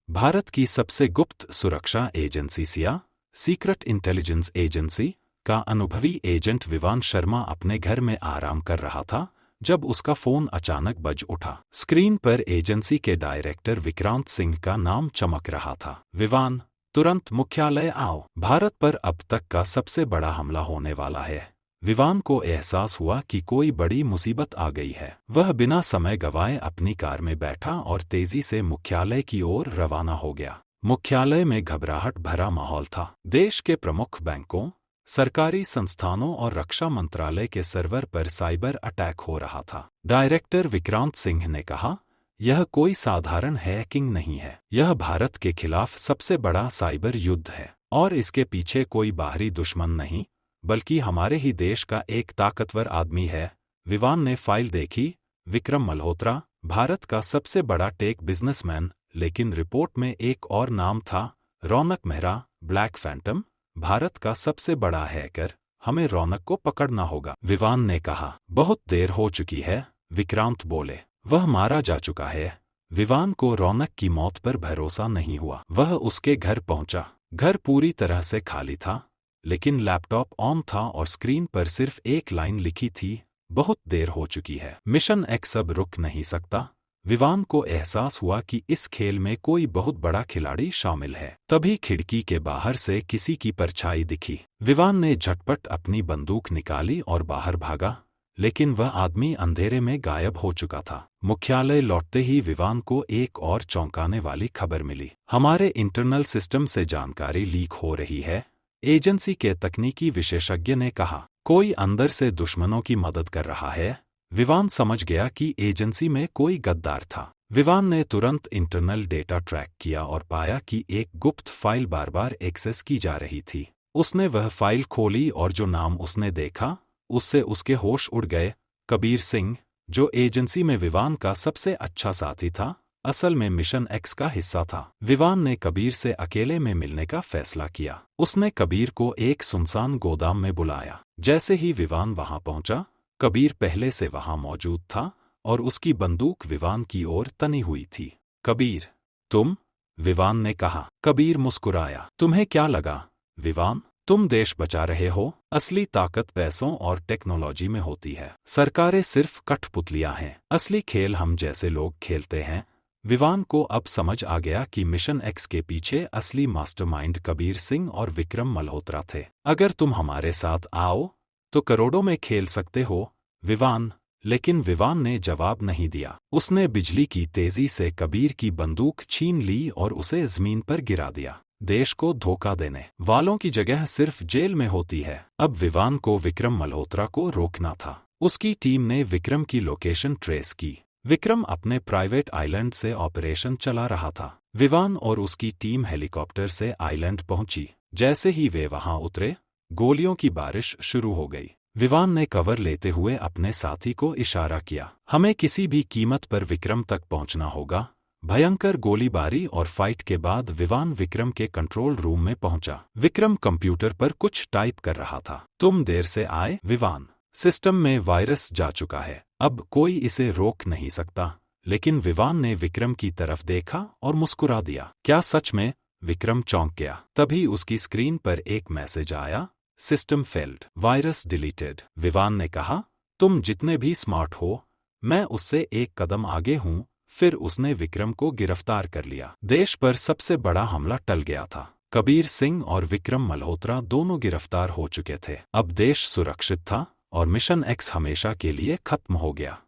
भारत की सबसे गुप्त सुरक्षा agency Siya, secret intelligence agency का अनुभवी एजेंट विवान शर्मा अपने घर में आराम कर रहा था जब उसका फोन अचानक बज उठा। स्क्रीन पर एजेंसी के डायरेक्टर विक्रांत सिंह का नाम चमक रहा था। विवान, तुरंत मुख्यालय आओ, भारत पर अब तक का सबसे बड़ा हमला होने वाला है। विवान को एहसास हुआ कि कोई बड़ी मुसीबत आ गई है। वह बिना समय गंवाए अपनी कार में बैठा और तेजी से मुख्यालय की ओर रवाना हो गया। मुख्यालय में घबराहट भरा माहौल था। देश के प्रमुख बैंकों, सरकारी संस्थानों और रक्षा मंत्रालय के सर्वर पर साइबर अटैक हो रहा था। डायरेक्टर विक्रांत सिंह ने कहा, यह कोई साधारण हैकिंग नहीं है। यह भारत के खिलाफ सबसे बड़ा साइबर युद्ध है और इसके पीछे कोई बाहरी दुश्मन नहीं बल्कि हमारे ही देश का एक ताकतवर आदमी है। विवान ने फाइल देखी। विक्रम मल्होत्रा, भारत का सबसे बड़ा टेक बिजनेसमैन, लेकिन रिपोर्ट में एक और नाम था, रौनक मेहरा, ब्लैक फैंटम, भारत का सबसे बड़ा हैकर। हमें रौनक को पकड़ना होगा। विवान ने कहा, बहुत देर हो चुकी है। विक्रांत बोले, वह मारा जा चुका है। विवान को रौनक की मौत पर भरोसा नहीं हुआ। वह उसके घर पहुंचा। घर पूरी तरह से खाली था, लेकिन लैपटॉप ऑन था और स्क्रीन पर सिर्फ एक लाइन लिखी थी, बहुत देर हो चुकी है। मिशन एक्स अब रुक नहीं सकता। विवान को एहसास हुआ कि इस खेल में कोई बहुत बड़ा खिलाड़ी शामिल है। तभी खिड़की के बाहर से किसी की परछाई दिखी। विवान ने झटपट अपनी बंदूक निकाली और बाहर भागा, लेकिन वह आदमी अंधेरे में गायब हो चुका था। मुख्यालय लौटते ही विवान को एक और चौंकाने वाली खबर मिली। हमारे इंटरनल सिस्टम से जानकारी लीक हो रही है, एजेंसी के तकनीकी विशेषज्ञ ने कहा। कोई अंदर से दुश्मनों की मदद कर रहा है। विवान समझ गया कि एजेंसी में कोई गद्दार था। विवान ने तुरंत इंटरनल डेटा ट्रैक किया और पाया कि एक गुप्त फाइल बार बार एक्सेस की जा रही थी। उसने वह फाइल खोली और जो नाम उसने देखा, उससे उसके होश उड़ गए। कबीर सिंह, जो एजेंसी में विवान का सबसे अच्छा साथी था, असल में मिशन एक्स का हिस्सा था। विवान ने कबीर से अकेले में मिलने का फैसला किया। उसने कबीर को एक सुनसान गोदाम में बुलाया। जैसे ही विवान वहां पहुंचा, कबीर पहले से वहां मौजूद था और उसकी बंदूक विवान की ओर तनी हुई थी। कबीर, तुम? विवान ने कहा। कबीर मुस्कुराया। तुम्हें क्या लगा, विवान? तुम देश बचा रहे हो। असली ताकत पैसों और टेक्नोलॉजी में होती है। सरकारें सिर्फ कठपुतलियां हैं। असली खेल हम जैसे लोग खेलते हैं। विवान को अब समझ आ गया कि मिशन एक्स के पीछे असली मास्टरमाइंड कबीर सिंह और विक्रम मल्होत्रा थे। अगर तुम हमारे साथ आओ तो करोड़ों में खेल सकते हो, विवान। लेकिन विवान ने जवाब नहीं दिया। उसने बिजली की तेजी से कबीर की बंदूक छीन ली और उसे जमीन पर गिरा दिया। देश को धोखा देने वालों की जगह सिर्फ जेल में होती है। अब विवान को विक्रम मल्होत्रा को रोकना था। उसकी टीम ने विक्रम की लोकेशन ट्रेस की। विक्रम अपने प्राइवेट आइलैंड से ऑपरेशन चला रहा था। विवान और उसकी टीम हेलीकॉप्टर से आइलैंड पहुंची। जैसे ही वे वहां उतरे, गोलियों की बारिश शुरू हो गई। विवान ने कवर लेते हुए अपने साथी को इशारा किया, हमें किसी भी कीमत पर विक्रम तक पहुंचना होगा। भयंकर गोलीबारी और फाइट के बाद विवान विक्रम के कंट्रोल रूम में पहुंचा। विक्रम कंप्यूटर पर कुछ टाइप कर रहा था। तुम देर से आए, विवान। सिस्टम में वायरस जा चुका है। अब कोई इसे रोक नहीं सकता। लेकिन विवान ने विक्रम की तरफ देखा और मुस्कुरा दिया। क्या सच में? विक्रम चौंक गया। तभी उसकी स्क्रीन पर एक मैसेज आया, system failed, virus deleted. Vivaan ने कहा, तुम जितने भी स्मार्ट हो, मैं उससे एक कदम आगे हूं। फिर उसने विक्रम को गिरफ्तार कर लिया। देश पर सबसे बड़ा हमला टल गया था। कबीर सिंह और विक्रम मल्होत्रा दोनों गिरफ्तार हो चुके थे। अब देश सुरक्षित था और मिशन एक्स हमेशा के लिए खत्म हो गया।